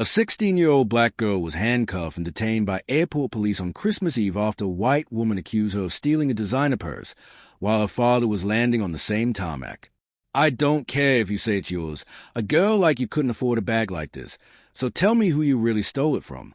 A 16-year-old black girl was handcuffed and detained by airport police on Christmas Eve after a white woman accused her of stealing a designer purse while her father was landing on the same tarmac. I don't care if you say it's yours. A girl like you couldn't afford a bag like this. So tell me who you really stole it from.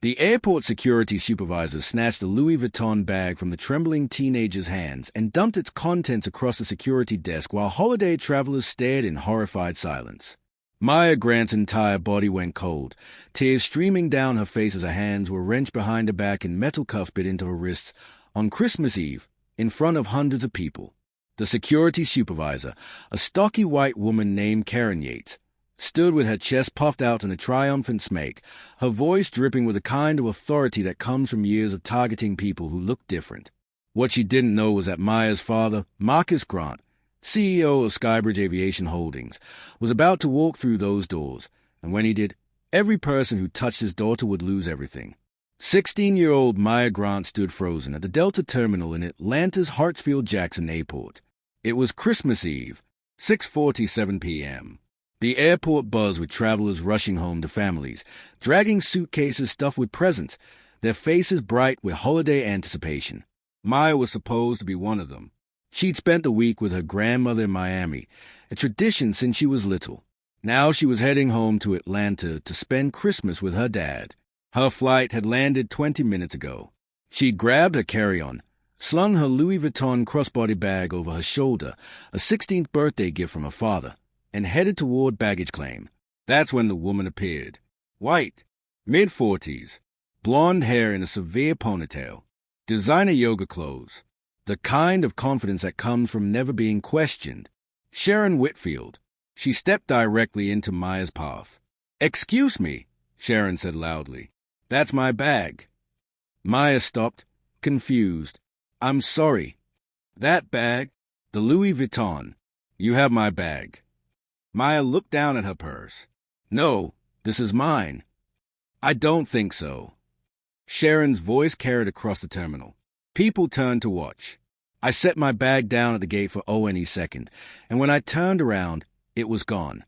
The airport security supervisor snatched a Louis Vuitton bag from the trembling teenager's hands and dumped its contents across the security desk while holiday travelers stared in horrified silence. Maya Grant's entire body went cold, tears streaming down her face as her hands were wrenched behind her back and metal cuffs bit into her wrists on Christmas Eve in front of hundreds of people. The security supervisor, a stocky white woman named Karen Yates, stood with her chest puffed out in a triumphant smirk, her voice dripping with the kind of authority that comes from years of targeting people who look different. What she didn't know was that Maya's father, Marcus Grant, CEO of Skybridge Aviation Holdings, was about to walk through those doors, and when he did, every person who touched his daughter would lose everything. 16-year-old Maya Grant stood frozen at the Delta terminal in Atlanta's Hartsfield-Jackson Airport. It was Christmas Eve, 6:47 p.m. The airport buzzed with travelers rushing home to families, dragging suitcases stuffed with presents, their faces bright with holiday anticipation. Maya was supposed to be one of them. She'd spent a week with her grandmother in Miami, a tradition since she was little. Now she was heading home to Atlanta to spend Christmas with her dad. Her flight had landed 20 minutes ago. She'd grabbed her carry-on, slung her Louis Vuitton crossbody bag over her shoulder, a 16th birthday gift from her father, and headed toward baggage claim. That's when the woman appeared. White, mid-40s, blonde hair in a severe ponytail, designer yoga clothes, the kind of confidence that comes from never being questioned. Sharon Whitfield. She stepped directly into Maya's path. "Excuse me," Sharon said loudly. "That's my bag." Maya stopped, confused. "I'm sorry. That bag, the Louis Vuitton. You have my bag." Maya looked down at her purse. "No, this is mine." "I don't think so." Sharon's voice carried across the terminal. People turned to watch. I set my bag down at the gate for any second, and when I turned around, it was gone.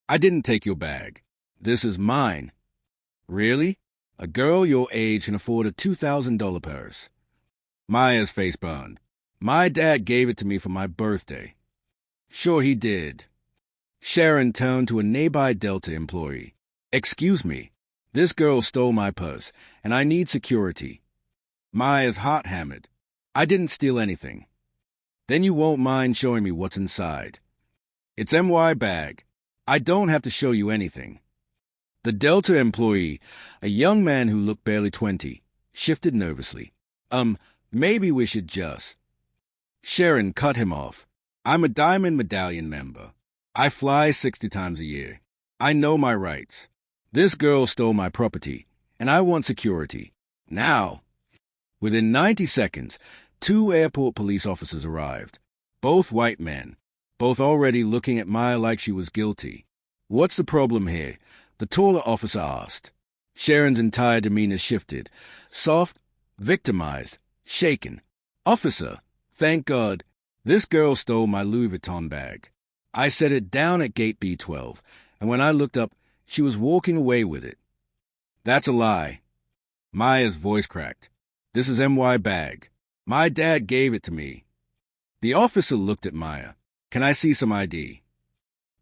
"I didn't take your bag. This is mine." "Really? A girl your age can afford a $2,000 purse." Maya's face burned. "My dad gave it to me for my birthday." "Sure he did." Sharon turned to a nearby Delta employee. "Excuse me. This girl stole my purse, and I need security." Maya's heart hammered. "I didn't steal anything." "Then you won't mind showing me what's inside." "It's MY bag. I don't have to show you anything." The Delta employee, a young man who looked barely 20, shifted nervously. Maybe we should just..." Sharon cut him off. "I'm a Diamond Medallion member. I fly 60 times a year. I know my rights. This girl stole my property, and I want security. Now." Within 90 seconds, 2 airport police officers arrived. Both white men, both already looking at Maya like she was guilty. "What's the problem here?" the taller officer asked. Sharon's entire demeanor shifted. Soft, victimized, shaken. "Officer, thank God, this girl stole my Louis Vuitton bag. I set it down at gate B12, and when I looked up, she was walking away with it." "That's a lie." Maya's voice cracked. "This is MY bag. My dad gave it to me." The officer looked at Maya. "Can I see some ID?"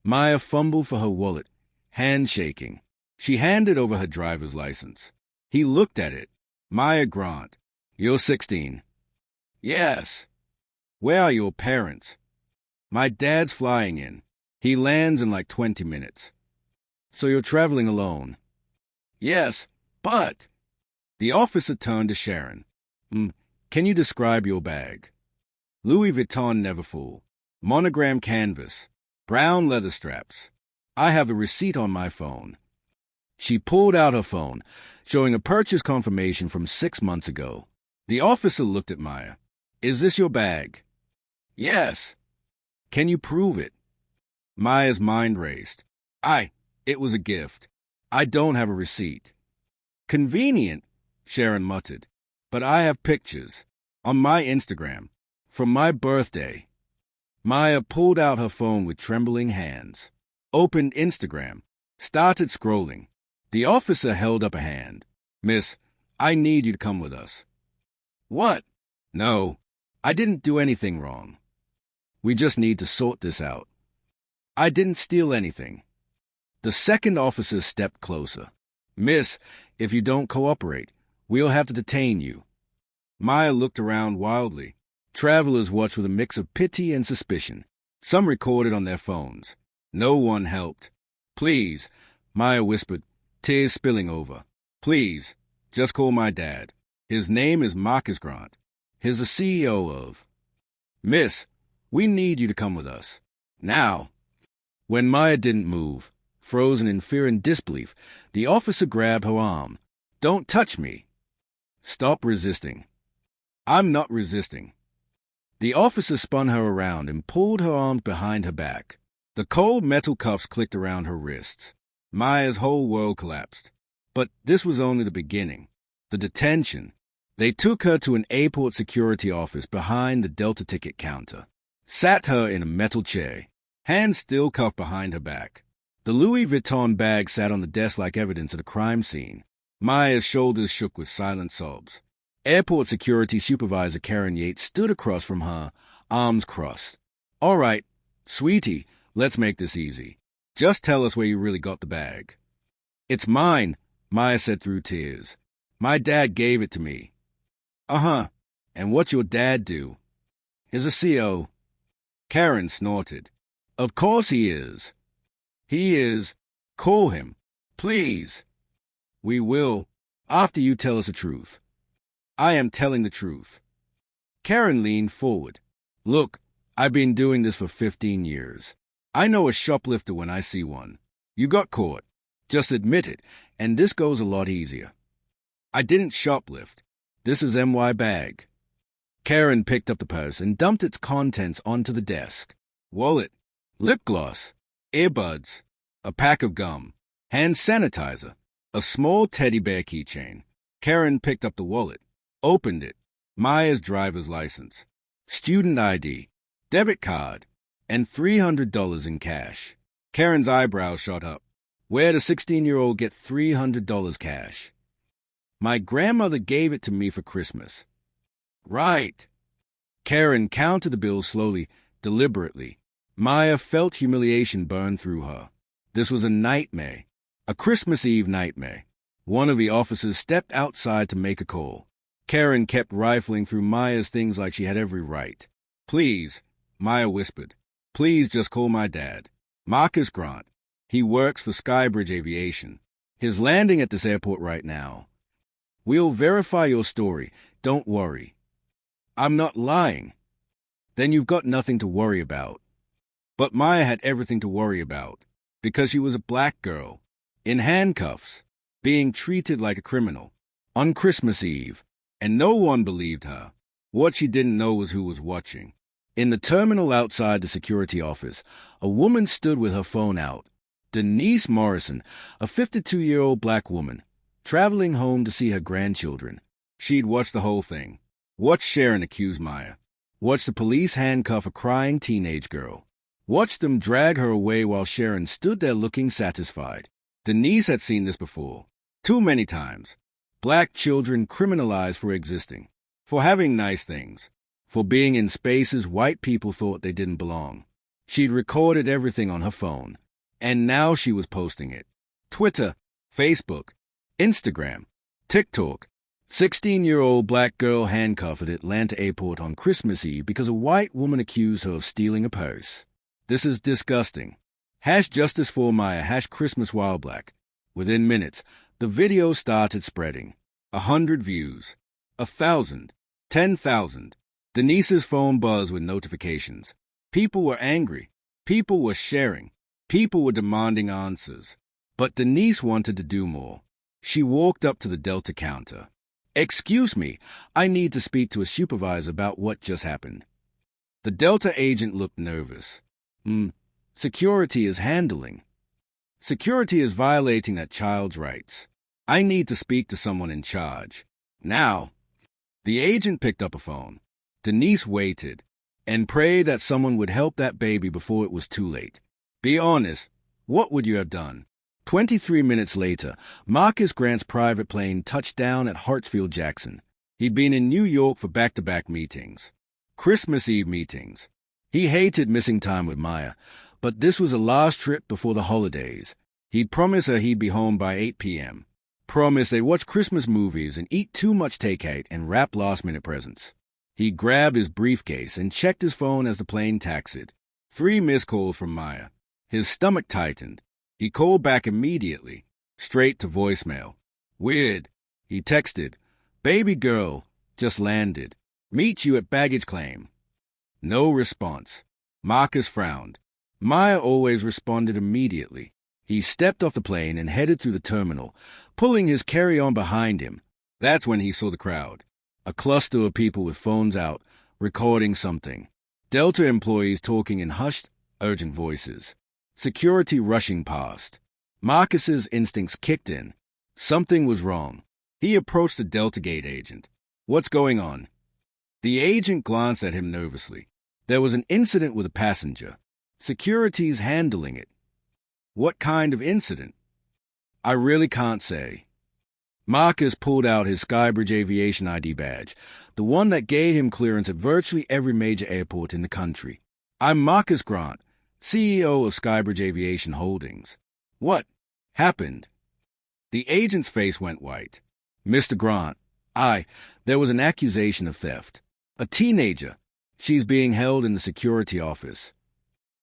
Maya fumbled for her wallet, hand shaking. She handed over her driver's license. He looked at it. "Maya Grant, you're 16. "Yes." "Where are your parents?" "My dad's flying in. He lands in like 20 minutes. "So you're traveling alone?" "Yes, but..." The officer turned to Sharon. Can you describe your bag?" "Louis Vuitton Neverfull. Monogram canvas. Brown leather straps. I have the receipt on my phone." She pulled out her phone, showing a purchase confirmation from 6 months ago. The officer looked at Maya. "Is this your bag?" "Yes." "Can you prove it?" Maya's mind raced. It was a gift. I don't have a receipt." "Convenient," Sharon muttered. "But I have pictures. On my Instagram. From my birthday." Maya pulled out her phone with trembling hands. Opened Instagram. Started scrolling. The officer held up a hand. Miss, I need you to come with us. What? No, I didn't do anything wrong. We just need to sort this out. I didn't steal anything. The second officer stepped closer. Miss, if you don't cooperate, we'll have to detain you. Maya looked around wildly. Travelers watched with a mix of pity and suspicion. Some recorded on their phones. No one helped. Please, Maya whispered, tears spilling over. Please, just call my dad. His name is Marcus Grant. He's the CEO of... Miss, we need you to come with us. Now. When Maya didn't move, frozen in fear and disbelief, the officer grabbed her arm. Don't touch me. Stop resisting. I'm not resisting. The officer spun her around and pulled her arms behind her back. The cold metal cuffs clicked around her wrists. Maya's whole world collapsed. But this was only the beginning. The detention. They took her to an airport security office behind the Delta ticket counter. Sat her in a metal chair, hands still cuffed behind her back. The Louis Vuitton bag sat on the desk like evidence of the crime scene. Maya's shoulders shook with silent sobs. Airport security supervisor Karen Yates stood across from her, arms crossed. All right, sweetie, let's make this easy. Just tell us where you really got the bag. It's mine, Maya said through tears. My dad gave it to me. Uh-huh. And what's your dad do? He's a CO. Karen snorted. Of course he is. He is. Call him. Please. We will, after you tell us the truth. I am telling the truth. Karen leaned forward. Look, I've been doing this for 15 years. I know a shoplifter when I see one. You got caught. Just admit it, and this goes a lot easier. I didn't shoplift. This is MY bag. Karen picked up the purse and dumped its contents onto the desk. Wallet, lip gloss, earbuds, a pack of gum, hand sanitizer, a small teddy bear keychain. Karen picked up the wallet, opened it. Maya's driver's license, student ID, debit card, and $300 in cash. Karen's eyebrows shot up. Where'd a 16-year-old get $300 cash? My grandmother gave it to me for Christmas. Right. Karen counted the bills slowly, deliberately. Maya felt humiliation burn through her. This was a nightmare, a Christmas Eve nightmare. One of the officers stepped outside to make a call. Karen kept rifling through Maya's things like she had every right. Please, Maya whispered. Please just call my dad. Marcus Grant. He works for Skybridge Aviation. He's landing at this airport right now. We'll verify your story. Don't worry. I'm not lying. Then you've got nothing to worry about. But Maya had everything to worry about, because she was a black girl, in handcuffs, being treated like a criminal, on Christmas Eve, and no one believed her. What she didn't know was who was watching. In the terminal outside the security office, a woman stood with her phone out. Denise Morrison, a 52-year-old black woman, traveling home to see her grandchildren. She'd watched the whole thing. Watched Sharon accuse Maya. Watched the police handcuff a crying teenage girl. Watched them drag her away while Sharon stood there looking satisfied. Denise had seen this before. Too many times. Black children criminalized for existing, for having nice things, for being in spaces white people thought they didn't belong. She'd recorded everything on her phone, and now she was posting it. Twitter, Facebook, Instagram, TikTok. 16-year-old black girl handcuffed at Atlanta airport on Christmas Eve because a white woman accused her of stealing a purse. This is disgusting. #Justice for Maya, #Christmas while black. Within minutes, the video started spreading. 100 views. 1,000. 10,000. Denise's phone buzzed with notifications. People were angry. People were sharing. People were demanding answers. But Denise wanted to do more. She walked up to the Delta counter. Excuse me, I need to speak to a supervisor about what just happened. The Delta agent looked nervous. Security is handling. Security is violating that child's rights. I need to speak to someone in charge. Now. The agent picked up a phone. Denise waited and prayed that someone would help that baby before it was too late. Be honest, what would you have done? 23 minutes later, Marcus Grant's private plane touched down at Hartsfield Jackson. He'd been in New York for back-to-back meetings. Christmas Eve meetings. He hated missing time with Maya, but this was a last trip before the holidays. He'd promised her he'd be home by 8 p.m. Promised they'd watch Christmas movies and eat too much takeout and wrap last-minute presents. He grabbed his briefcase and checked his phone as the plane taxied. 3 missed calls from Maya. His stomach tightened. He called back immediately, straight to voicemail. Weird. He texted, "Baby girl, just landed. Meet you at baggage claim." No response. Marcus frowned. Maya always responded immediately. He stepped off the plane and headed through the terminal, pulling his carry-on behind him. That's when he saw the crowd. A cluster of people with phones out, recording something. Delta employees talking in hushed, urgent voices. Security rushing past. Marcus's instincts kicked in. Something was wrong. He approached the Delta Gate agent. "What's going on?" The agent glanced at him nervously. There was an incident with a passenger. Security's handling it. "What kind of incident?" "I really can't say." Marcus pulled out his Skybridge Aviation ID badge, the one that gave him clearance at virtually every major airport in the country. "I'm Marcus Grant, CEO of Skybridge Aviation Holdings." "What happened?" The agent's face went white. "Mr. Grant, there was an accusation of theft. A teenager. She's being held in the security office."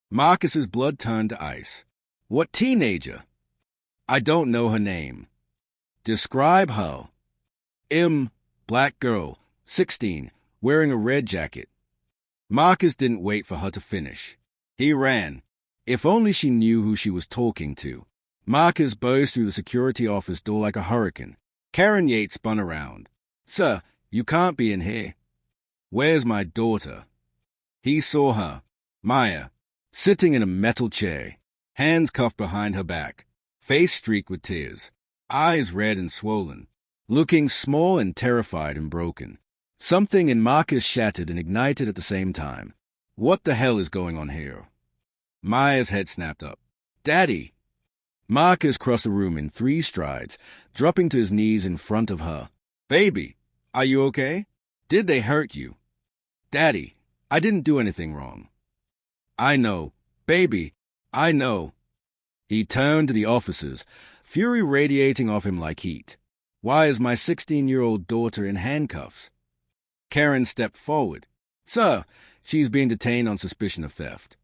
Marcus's blood turned to ice. "What teenager?" "I don't know her name." "Describe her." Black girl, 16, wearing a red jacket." Marcus didn't wait for her to finish. He ran. If only she knew who she was talking to. Marcus burst through the security office door like a hurricane. Karen Yates spun around. "Sir, you can't be in here." "Where's my daughter?" He saw her, Maya, sitting in a metal chair, hands cuffed behind her back, face streaked with tears, eyes red and swollen, looking small and terrified and broken. Something in Marcus shattered and ignited at the same time. What the hell is going on here? Maya's head snapped up. "Daddy!" Marcus crossed the room in 3 strides, dropping to his knees in front of her. "Baby, are you okay? Did they hurt you?" "Daddy, I didn't do anything wrong." "I know. Baby, I know." He turned to the officers, fury radiating off him like heat. "Why is my 16-year-old daughter in handcuffs?" Karen stepped forward. "Sir, she's being detained on suspicion of theft."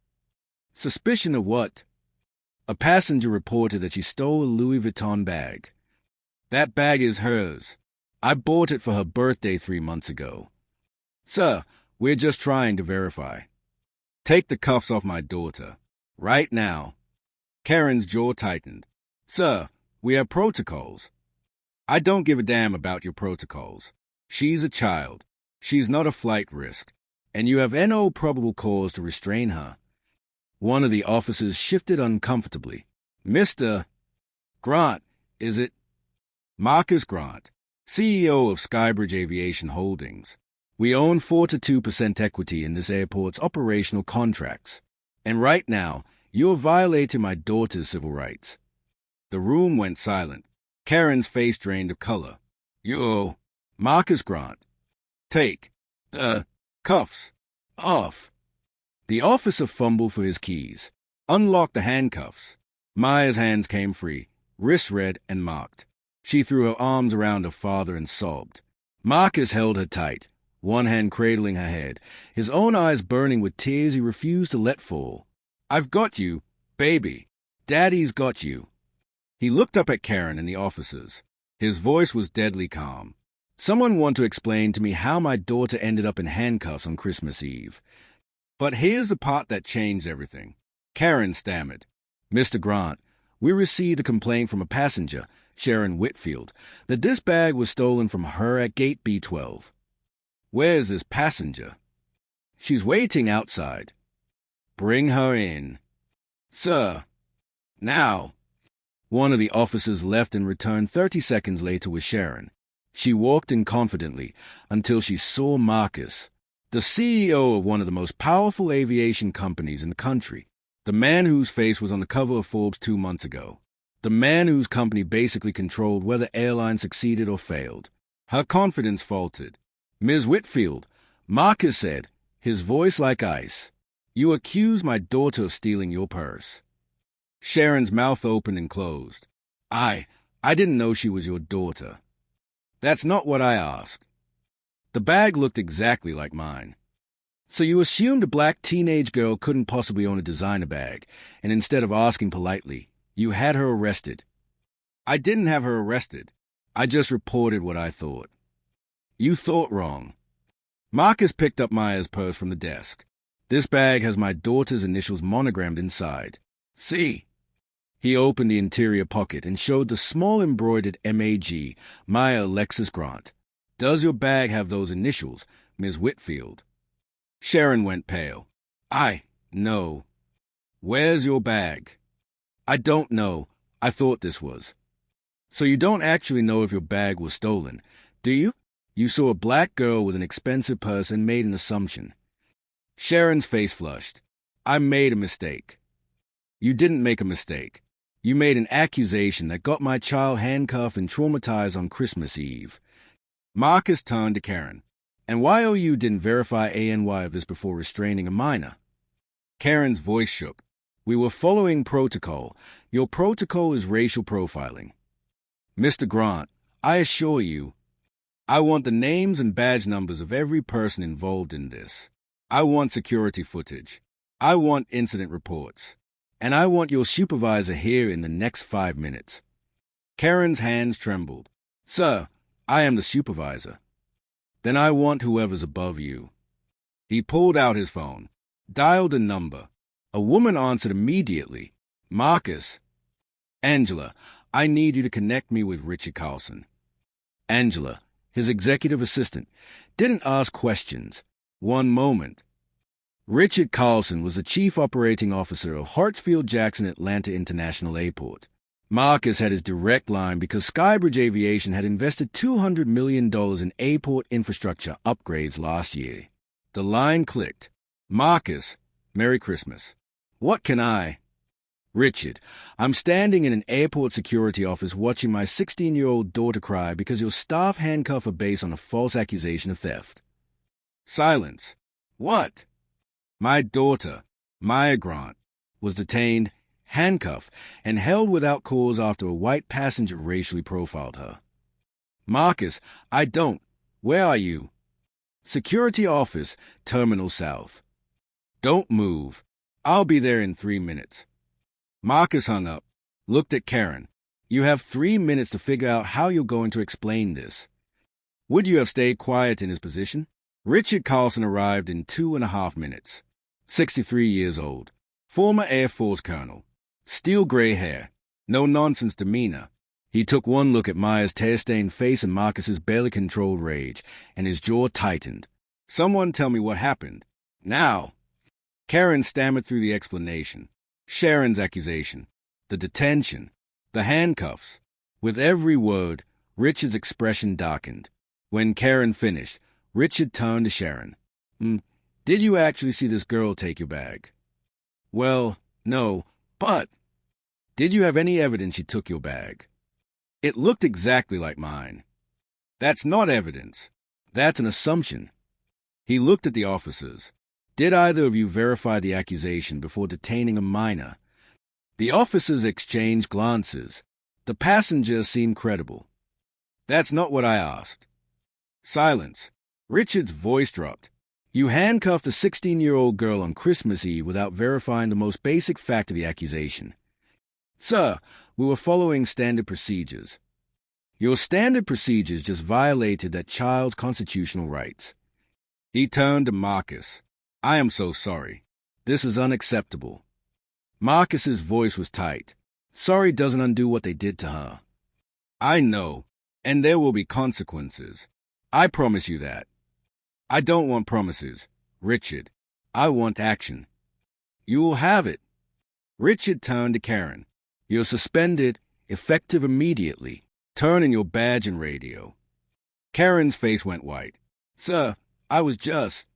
"Suspicion of what?" "A passenger reported that she stole a Louis Vuitton bag." "That bag is hers. I bought it for her birthday 3 months ago." "Sir, we're just trying to verify." "Take the cuffs off my daughter. Right now." Karen's jaw tightened. "Sir, we have protocols." "I don't give a damn about your protocols. She's a child. She's not a flight risk. And you have no probable cause to restrain her." One of the officers shifted uncomfortably. "Mr. Grant, is it?" "Marcus Grant, CEO of Skybridge Aviation Holdings. We own 4 to 2% equity in this airport's operational contracts. And right now, you're violating my daughter's civil rights." The room went silent. Karen's face drained of color. "You're Marcus Grant. Take the cuffs off." The officer fumbled for his keys, unlocked the handcuffs. Maya's hands came free, wrists red and marked. She threw her arms around her father and sobbed. Marcus held her tight, one hand cradling her head, his own eyes burning with tears he refused to let fall. "I've got you, baby. Daddy's got you." He looked up at Karen and the officers. His voice was deadly calm. "Someone want to explain to me how my daughter ended up in handcuffs on Christmas Eve. But here's the part that changed everything." Karen stammered. "Mr. Grant, we received a complaint from a passenger, Sharon Whitfield, that this bag was stolen from her at gate B12. Where's this passenger?" "She's waiting outside." "Bring her in." "Sir." "Now." One of the officers left and returned 30 seconds later with Sharon. She walked in confidently until she saw Marcus, the CEO of one of the most powerful aviation companies in the country, the man whose face was on the cover of Forbes 2 months ago. The man whose company basically controlled whether airlines succeeded or failed. Her confidence faltered. "Ms. Whitfield," Marcus said, his voice like ice, "you accuse my daughter of stealing your purse." Sharon's mouth opened and closed. I didn't know she was your daughter." "That's not what I asked." "The bag looked exactly like mine." "So you assumed a black teenage girl couldn't possibly own a designer bag, and instead of asking politely, you had her arrested." "I didn't have her arrested. I just reported what I thought." "You thought wrong." Marcus picked up Maya's purse from the desk. "This bag has my daughter's initials monogrammed inside. See?" He opened the interior pocket and showed the small embroidered MAG, Maya Alexis Grant. "Does your bag have those initials, Ms. Whitfield?" Sharon went pale. No. "Where's your bag?" "I don't know. I thought this was." "So you don't actually know if your bag was stolen, do you? You saw a black girl with an expensive purse and made an assumption." Sharon's face flushed. "I made a mistake." "You didn't make a mistake. You made an accusation that got my child handcuffed and traumatized on Christmas Eve." Marcus turned to Karen. "And YOU didn't verify ANY of this before restraining a minor?" Karen's voice shook. "We were following protocol. Your protocol is racial profiling." "Mr. Grant, I assure you, I want the names and badge numbers of every person involved in this. I want security footage. I want incident reports. And I want your supervisor here in the next 5 minutes." Karen's hands trembled. "Sir, I am the supervisor." "Then I want whoever's above you." He pulled out his phone, dialed a number. A woman answered immediately. "Marcus." "Angela, I need you to connect me with Richard Carlson." Angela, his executive assistant, didn't ask questions. "One moment." Richard Carlson was the chief operating officer of Hartsfield-Jackson Atlanta International Airport. Marcus had his direct line because Skybridge Aviation had invested $200 million in airport infrastructure upgrades last year. The line clicked. "Marcus, Merry Christmas. What can I—" "Richard, I'm standing in an airport security office watching my 16-year-old daughter cry because your staff handcuffed her based on a false accusation of theft." Silence. "What?" "My daughter, Maya Grant, was detained, handcuffed, and held without cause after a white passenger racially profiled her." "Marcus, I don't. Where are you?" "Security office, Terminal South." "Don't move. I'll be there in 3 minutes." Marcus hung up, looked at Karen. "You have 3 minutes to figure out how you're going to explain this." Would you have stayed quiet in his position? Richard Carlson arrived in 2.5 minutes. 63 years old, former Air Force colonel, steel gray hair, no-nonsense demeanor. He took one look at Maya's tear-stained face and Marcus's barely controlled rage, and his jaw tightened. "Someone tell me what happened. Now." Karen stammered through the explanation. Sharon's accusation, the detention, the handcuffs. With every word, Richard's expression darkened. When Karen finished, Richard turned to Sharon. "Did you actually see this girl take your bag?" "Well, no, but—" "Did you have any evidence she took your bag?" "It looked exactly like mine." "That's not evidence. That's an assumption." He looked at the officers. "Did either of you verify the accusation before detaining a minor?" The officers exchanged glances. The passenger seemed credible. "That's not what I asked." Silence. Richard's voice dropped. "You handcuffed a 16-year-old girl on Christmas Eve without verifying the most basic fact of the accusation." "Sir, we were following standard procedures." "Your standard procedures just violated that child's constitutional rights." He turned to Marcus. "I am so sorry. This is unacceptable." Marcus's voice was tight. "Sorry doesn't undo what they did to her." "I know, and there will be consequences. I promise you that." "I don't want promises, Richard. I want action." "You will have it." Richard turned to Karen. "You're suspended, effective immediately. Turn in your badge and radio." Karen's face went white. "Sir, I was just—"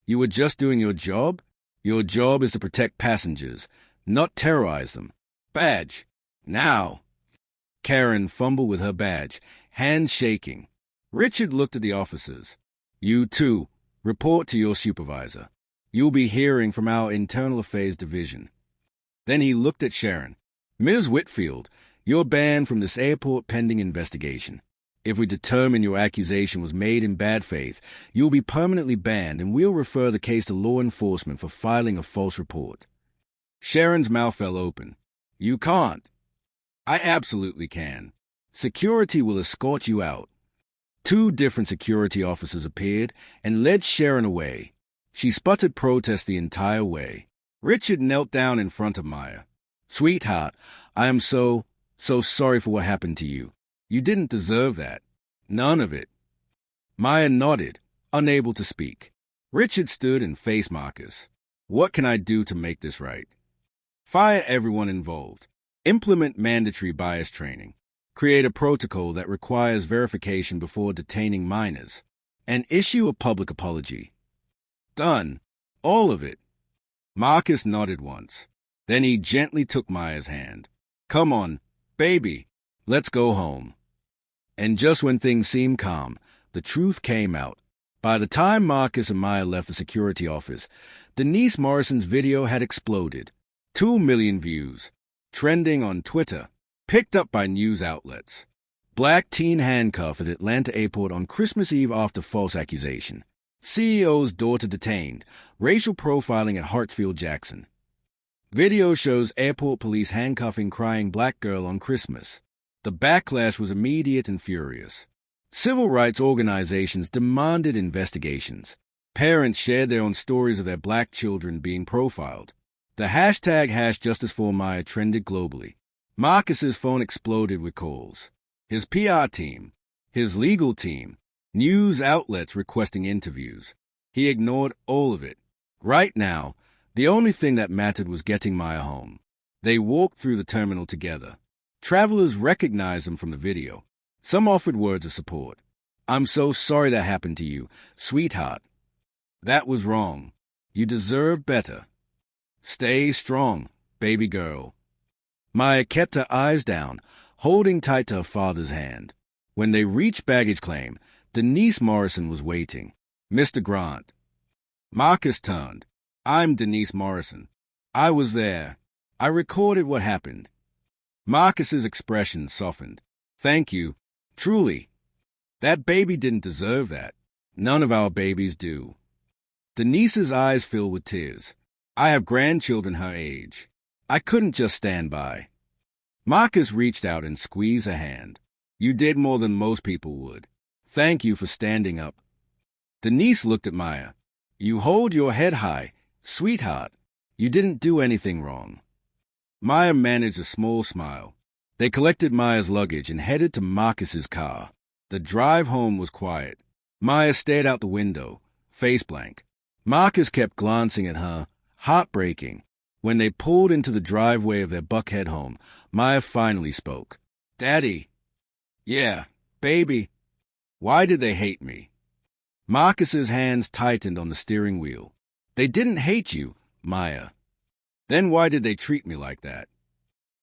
"You were just doing your job? Your job is to protect passengers, not terrorize them. Badge." Now. Karen fumbled with her badge, hands shaking. Richard looked at the officers. You too. Report to your supervisor. You'll be hearing from our Internal Affairs Division. Then he looked at Sharon. Ms. Whitfield, you're banned from this airport pending investigation. If we determine your accusation was made in bad faith, you'll be permanently banned and we'll refer the case to law enforcement for filing a false report. Sharon's mouth fell open. You can't. I absolutely can. Security will escort you out. 2 different security officers appeared and led Sharon away. She sputtered protest the entire way. Richard knelt down in front of Maya. Sweetheart, I am so sorry for what happened to you. You didn't deserve that. None of it. Maya nodded, unable to speak. Richard stood and faced Marcus. What can I do to make this right? Fire everyone involved. Implement mandatory bias training. Create a protocol that requires verification before detaining minors. And issue a public apology. Done. All of it. Marcus nodded once. Then he gently took Maya's hand. Come on, baby. Let's go home. And just when things seemed calm, the truth came out. By the time Marcus and Maya left the security office, Denise Morrison's video had exploded. 2 million views. Trending on Twitter. Picked up by news outlets. Black teen handcuffed at Atlanta airport on Christmas Eve after false accusation. CEO's daughter detained. Racial profiling at Hartsfield-Jackson. Video shows airport police handcuffing crying black girl on Christmas. The backlash was immediate and furious. Civil rights organizations demanded investigations. Parents shared their own stories of their black children being profiled. The hashtag #JusticeForMaya trended globally. Marcus's phone exploded with calls. His PR team, his legal team, news outlets requesting interviews. He ignored all of it. Right now, the only thing that mattered was getting Maya home. They walked through the terminal together. Travelers recognized them from the video. Some offered words of support. I'm so sorry that happened to you, sweetheart. That was wrong. You deserve better. Stay strong, baby girl. Maya kept her eyes down, holding tight to her father's hand. When they reached baggage claim, Denise Morrison was waiting. Mr. Grant. Marcus turned. I'm Denise Morrison. I was there. I recorded what happened. Marcus's expression softened. Thank you. Truly. That baby didn't deserve that. None of our babies do. Denise's eyes filled with tears. I have grandchildren her age. I couldn't just stand by. Marcus reached out and squeezed her hand. You did more than most people would. Thank you for standing up. Denise looked at Maya. You hold your head high, sweetheart. You didn't do anything wrong. Maya managed a small smile. They collected Maya's luggage and headed to Marcus's car. The drive home was quiet. Maya stared out the window, face blank. Marcus kept glancing at her, heartbreaking. When they pulled into the driveway of their Buckhead home, Maya finally spoke. Daddy. Yeah, baby. Why did they hate me? Marcus's hands tightened on the steering wheel. They didn't hate you, Maya. Then why did they treat me like that?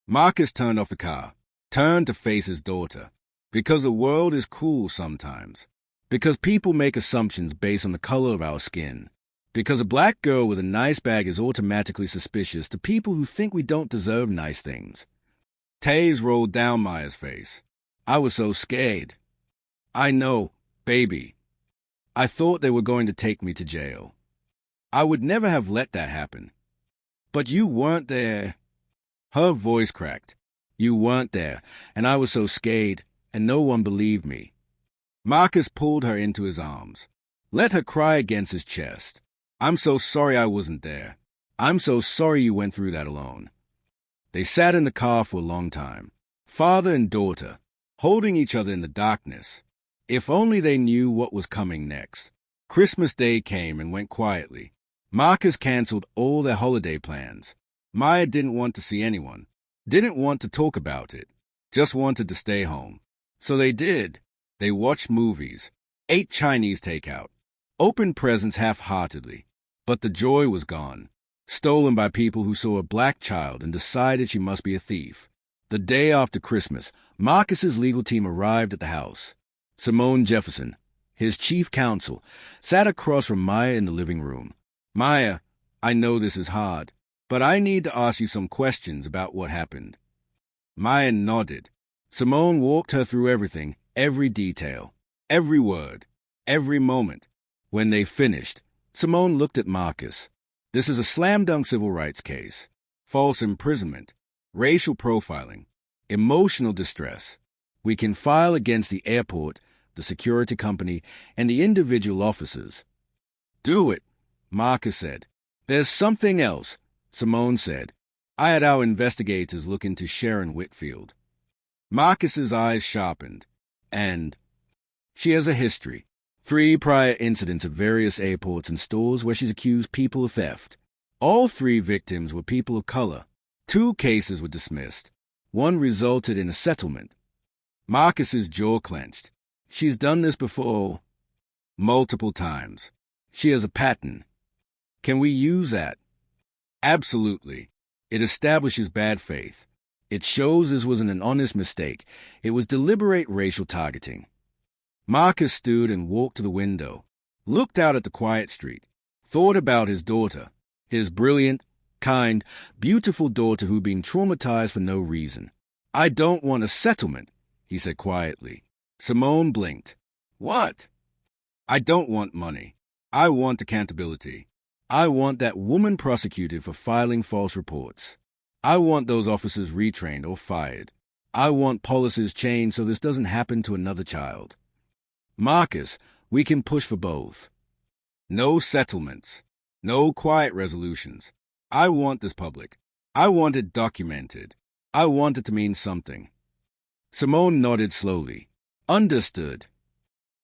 Marcus turned off the car, turned to face his daughter. Because the world is cruel sometimes. Because people make assumptions based on the color of our skin. Because a black girl with a nice bag is automatically suspicious to people who think we don't deserve nice things. Tears rolled down Maya's face. I was so scared. I know, baby. I thought they were going to take me to jail. I would never have let that happen. But you weren't there. Her voice cracked. You weren't there, and I was so scared, and no one believed me. Marcus pulled her into his arms. Let her cry against his chest. I'm so sorry I wasn't there. I'm so sorry you went through that alone. They sat in the car for a long time, father and daughter, holding each other in the darkness. If only they knew what was coming next. Christmas Day came and went quietly. Marcus canceled all their holiday plans. Maya didn't want to see anyone, didn't want to talk about it, just wanted to stay home. So they did. They watched movies, ate Chinese takeout, opened presents half-heartedly. But the joy was gone, stolen by people who saw a black child and decided she must be a thief. The day after Christmas, Marcus's legal team arrived at the house. Simone Jefferson, his chief counsel, sat across from Maya in the living room. Maya, I know this is hard, but I need to ask you some questions about what happened. Maya nodded. Simone walked her through everything, every detail, every word, every moment. When they finished, Simone looked at Marcus. This is a slam-dunk civil rights case. False imprisonment, racial profiling, emotional distress. We can file against the airport, the security company, and the individual officers. Do it, Marcus said. There's something else, Simone said. I had our investigators look into Sharon Whitfield. Marcus's eyes sharpened. And she has a history. 3 prior incidents at various airports and stores where she's accused people of theft. All 3 victims were people of color. 2 cases were dismissed. 1 resulted in a settlement. Marcus's jaw clenched. She's done this before. Multiple times. She has a pattern. Can we use that? Absolutely. It establishes bad faith. It shows this wasn't an honest mistake. It was deliberate racial targeting. Marcus stood and walked to the window, looked out at the quiet street, thought about his daughter, his brilliant, kind, beautiful daughter who'd been traumatized for no reason. I don't want a settlement, he said quietly. Simone blinked. What? I don't want money. I want accountability. I want that woman prosecuted for filing false reports. I want those officers retrained or fired. I want policies changed so this doesn't happen to another child. Marcus, we can push for both. No settlements. No quiet resolutions. I want this public. I want it documented. I want it to mean something. Simone nodded slowly. Understood.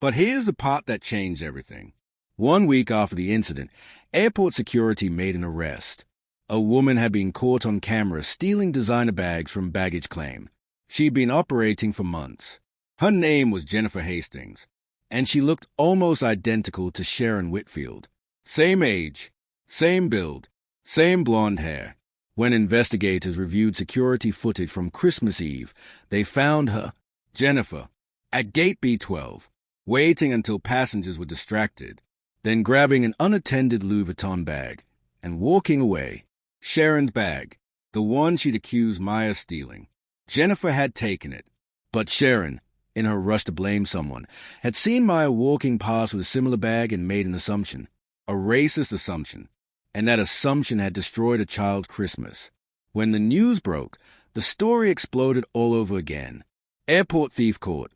But here's the part that changed everything. 1 week after the incident, airport security made an arrest. A woman had been caught on camera stealing designer bags from baggage claim. She'd been operating for months. Her name was Jennifer Hastings, and she looked almost identical to Sharon Whitfield. Same age, same build, same blonde hair. When investigators reviewed security footage from Christmas Eve, they found her, Jennifer, at gate B12, waiting until passengers were distracted, then grabbing an unattended Louis Vuitton bag and walking away. Sharon's bag, the one she'd accused Maya stealing. Jennifer had taken it, but Sharon, in her rush to blame someone, had seen Maya walking past with a similar bag and made an assumption, a racist assumption, and that assumption had destroyed a child's Christmas. When the news broke, the story exploded all over again. Airport thief caught,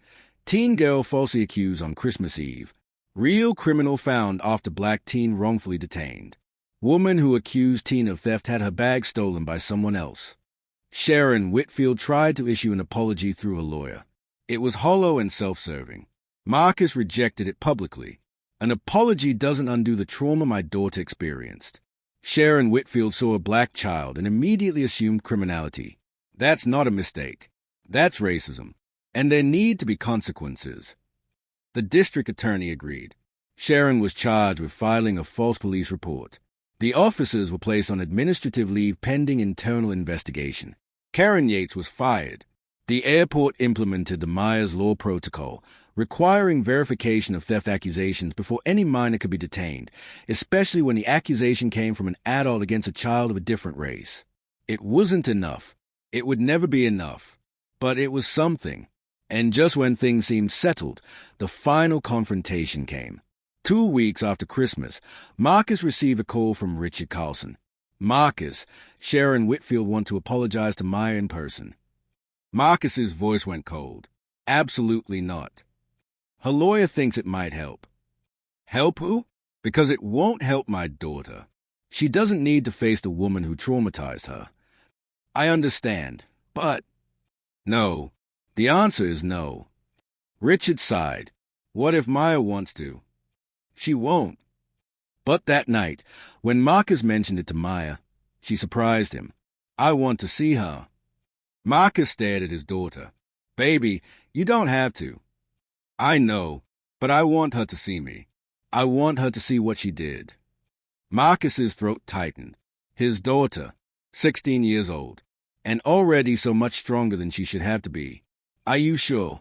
teen girl falsely accused on Christmas Eve, real criminal found after black teen wrongfully detained. Woman who accused teen of theft had her bag stolen by someone else. Sharon Whitfield tried to issue an apology through a lawyer. It was hollow and self-serving. Marcus rejected it publicly. An apology doesn't undo the trauma my daughter experienced. Sharon Whitfield saw a black child and immediately assumed criminality. That's not a mistake. That's racism. And there need to be consequences. The district attorney agreed. Sharon was charged with filing a false police report. The officers were placed on administrative leave pending internal investigation. Karen Yates was fired. The airport implemented the Myers Law Protocol, requiring verification of theft accusations before any minor could be detained, especially when the accusation came from an adult against a child of a different race. It wasn't enough. It would never be enough. But it was something. And just when things seemed settled, the final confrontation came. 2 weeks after Christmas, Marcus received a call from Richard Carlson. Marcus, Sharon Whitfield want to apologize to Maya in person. Marcus's voice went cold. Absolutely not. Her lawyer thinks it might help. Help who? Because it won't help my daughter. She doesn't need to face the woman who traumatized her. I understand, but... No. The answer is no. Richard sighed. What if Maya wants to? She won't. But that night, when Marcus mentioned it to Maya, she surprised him. I want to see her. Marcus stared at his daughter. Baby, you don't have to. I know, but I want her to see me. I want her to see what she did. Marcus's throat tightened. His daughter, 16 years old, and already so much stronger than she should have to be. Are you sure?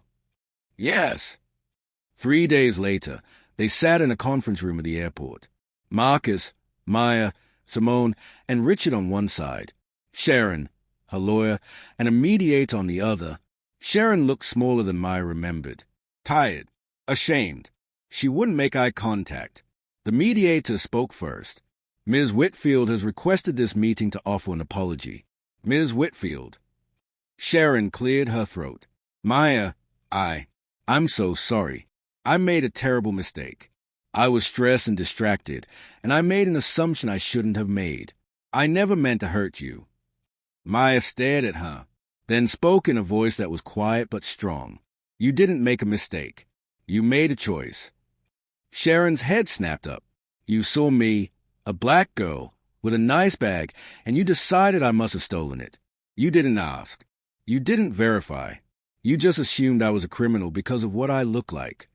Yes. 3 days later, they sat in a conference room at the airport. Marcus, Maya, Simone, and Richard on one side. Sharon, her lawyer, and a mediator on the other. Sharon looked smaller than Maya remembered. Tired. Ashamed. She wouldn't make eye contact. The mediator spoke first. Ms. Whitfield has requested this meeting to offer an apology. Ms. Whitfield. Sharon cleared her throat. Maya, I'm so sorry. I made a terrible mistake. I was stressed and distracted, and I made an assumption I shouldn't have made. I never meant to hurt you. Maya stared at her, then spoke in a voice that was quiet but strong. You didn't make a mistake. You made a choice. Sharon's head snapped up. You saw me, a black girl, with a nice bag, and you decided I must have stolen it. You didn't ask. You didn't verify. You just assumed I was a criminal because of what I look like.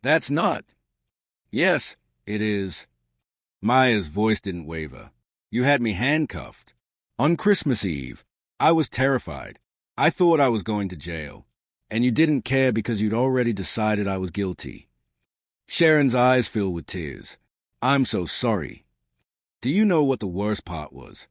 That's not. Yes, it is. Maya's voice didn't waver. You had me handcuffed. On Christmas Eve, I was terrified. I thought I was going to jail. And you didn't care because you'd already decided I was guilty. Sharon's eyes filled with tears. I'm so sorry. Do you know what the worst part was?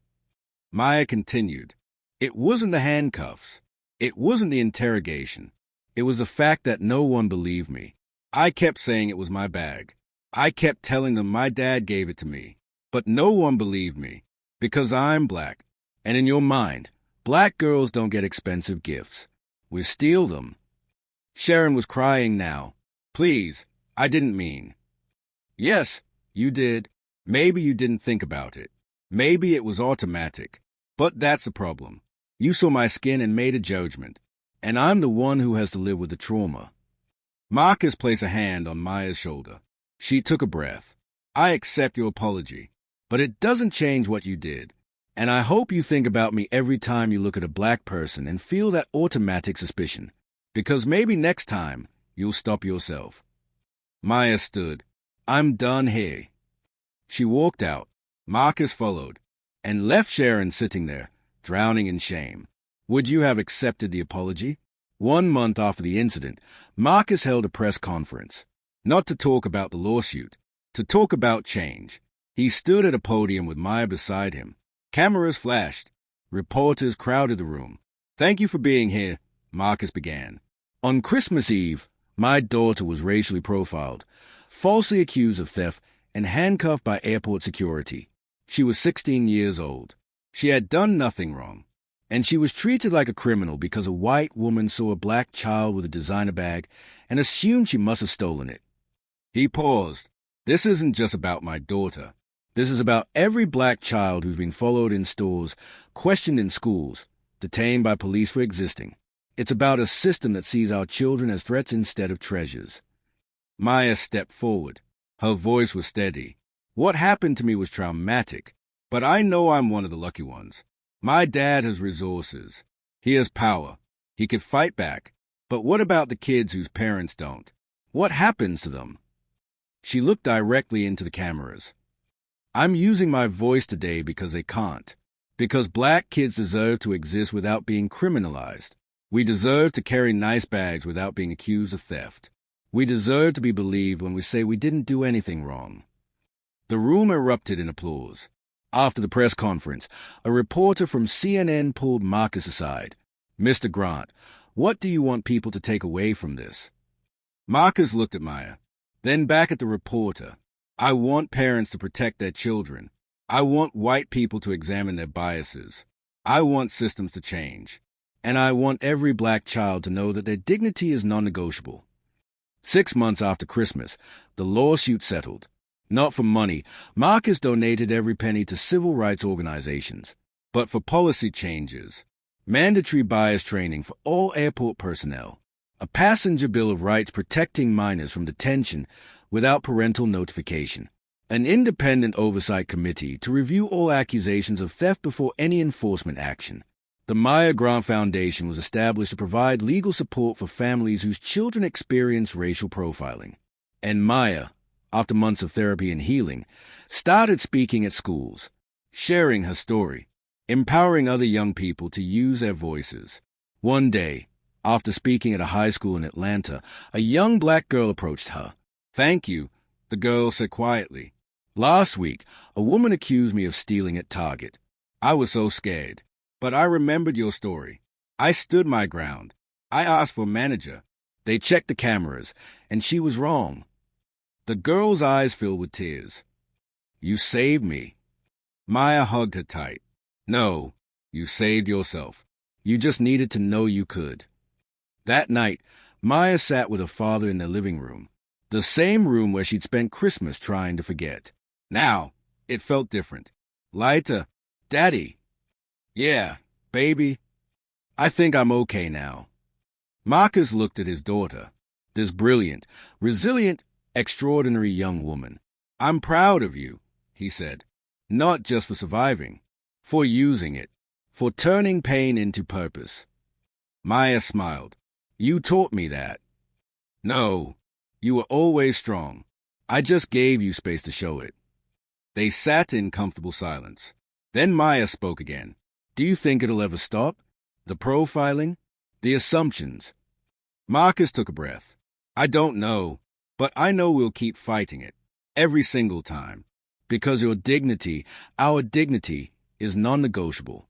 Maya continued. It wasn't the handcuffs. It wasn't the interrogation. It was the fact that no one believed me. I kept saying it was my bag. I kept telling them my dad gave it to me. But no one believed me. Because I'm black. And in your mind, black girls don't get expensive gifts. We steal them. Sharon was crying now. Please, I didn't mean. Yes, you did. Maybe you didn't think about it. Maybe it was automatic. But that's the problem. You saw my skin and made a judgment. And I'm the one who has to live with the trauma. Marcus placed a hand on Maya's shoulder. She took a breath. I accept your apology. But it doesn't change what you did. And I hope you think about me every time you look at a black person and feel that automatic suspicion. Because maybe next time, you'll stop yourself. Maya stood. I'm done here. She walked out. Marcus followed, and left Sharon sitting there, drowning in shame. Would you have accepted the apology? 1 month after the incident, Marcus held a press conference. Not to talk about the lawsuit, to talk about change. He stood at a podium with Maya beside him. Cameras flashed. Reporters crowded the room. Thank you for being here, Marcus began. On Christmas Eve, my daughter was racially profiled, falsely accused of theft, and handcuffed by airport security. She was 16 years old. She had done nothing wrong. And she was treated like a criminal because a white woman saw a black child with a designer bag and assumed she must have stolen it. He paused. This isn't just about my daughter. This is about every black child who's been followed in stores, questioned in schools, detained by police for existing. It's about a system that sees our children as threats instead of treasures. Maya stepped forward. Her voice was steady. What happened to me was traumatic, but I know I'm one of the lucky ones. My dad has resources. He has power. He could fight back. But what about the kids whose parents don't? What happens to them? She looked directly into the cameras. I'm using my voice today because they can't. Because black kids deserve to exist without being criminalized. We deserve to carry nice bags without being accused of theft. We deserve to be believed when we say we didn't do anything wrong. The room erupted in applause. After the press conference, a reporter from CNN pulled Marcus aside. Mr. Grant, what do you want people to take away from this? Marcus looked at Maya, then back at the reporter. I want parents to protect their children. I want white people to examine their biases. I want systems to change. And I want every black child to know that their dignity is non-negotiable. 6 months after Christmas, the lawsuit settled. Not for money, Marcus donated every penny to civil rights organizations, but for policy changes. Mandatory bias training for all airport personnel. A passenger bill of rights protecting minors from detention without parental notification. An independent oversight committee to review all accusations of theft before any enforcement action. The Maya Grant Foundation was established to provide legal support for families whose children experience racial profiling. And Maya, after months of therapy and healing, started speaking at schools, sharing her story. empowering other young people to use their voices. One day, after speaking at a high school in Atlanta, a young black girl approached her. "Thank you," the girl said quietly. "Last week, a woman accused me of stealing at Target. I was so scared. But I remembered your story. I stood my ground. I asked for a manager. They checked the cameras, and she was wrong." The girl's eyes filled with tears. "You saved me." Maya hugged her tight. "No, you saved yourself. You just needed to know you could." That night, Maya sat with her father in their living room, the same room where she'd spent Christmas trying to forget. Now, it felt different. Lighter. "Daddy." "Yeah, baby. I think I'm okay now." Marcus looked at his daughter, this brilliant, resilient, extraordinary young woman. "I'm proud of you," he said, "not just for surviving, for using it, for turning pain into purpose." Maya smiled. "You taught me that." "No, you were always strong. I just gave you space to show it." They sat in comfortable silence. Then Maya spoke again. "Do you think it'll ever stop? The profiling? The assumptions?" Marcus took a breath. "I don't know, but I know we'll keep fighting it, every single time, because your dignity, our dignity, is non-negotiable."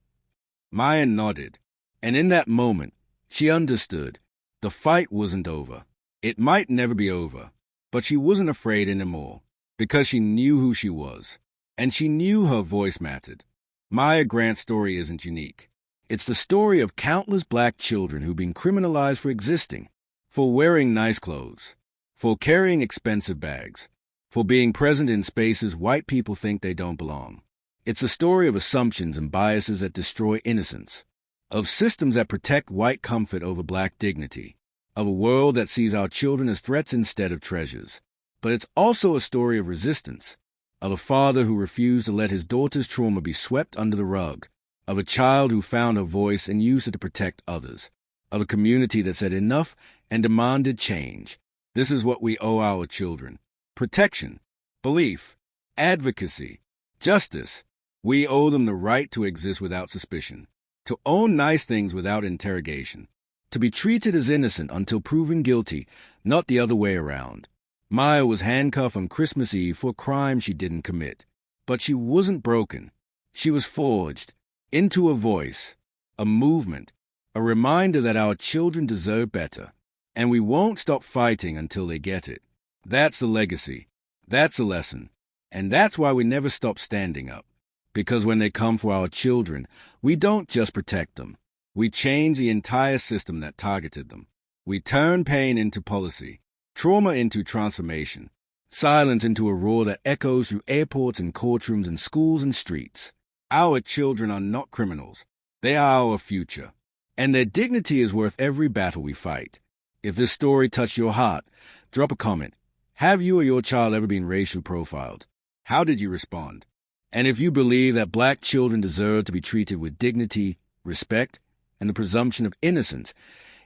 Maya nodded, and in that moment, she understood. The fight wasn't over. It might never be over, but she wasn't afraid anymore, because she knew who she was, and she knew her voice mattered. Maya Grant's story isn't unique. It's the story of countless black children who've been criminalized for existing, for wearing nice clothes, for carrying expensive bags, for being present in spaces white people think they don't belong. It's a story of assumptions and biases that destroy innocence, of systems that protect white comfort over black dignity, of a world that sees our children as threats instead of treasures. But it's also a story of resistance, of a father who refused to let his daughter's trauma be swept under the rug, of a child who found a voice and used it to protect others, of a community that said enough and demanded change. This is what we owe our children: protection, belief, advocacy, justice. We owe them the right to exist without suspicion, to own nice things without interrogation, to be treated as innocent until proven guilty, not the other way around. Maya was handcuffed on Christmas Eve for a crime she didn't commit. But she wasn't broken. She was forged into a voice, a movement, a reminder that our children deserve better, and we won't stop fighting until they get it. That's the legacy. That's the lesson. And that's why we never stop standing up. Because when they come for our children, we don't just protect them. We change the entire system that targeted them. We turn pain into policy, trauma into transformation, silence into a roar that echoes through airports and courtrooms and schools and streets. Our children are not criminals. They are our future. And their dignity is worth every battle we fight. If this story touched your heart, drop a comment. Have you or your child ever been racially profiled? How did you respond? And if you believe that black children deserve to be treated with dignity, respect, and the presumption of innocence,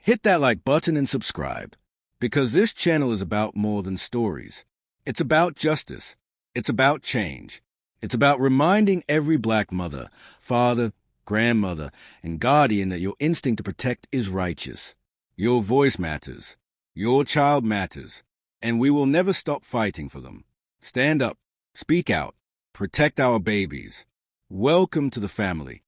hit that like button and subscribe. Because this channel is about more than stories. It's about justice. It's about change. It's about reminding every black mother, father, grandmother, and guardian that your instinct to protect is righteous. Your voice matters. Your child matters. And we will never stop fighting for them. Stand up. Speak out. Protect our babies. Welcome to the family.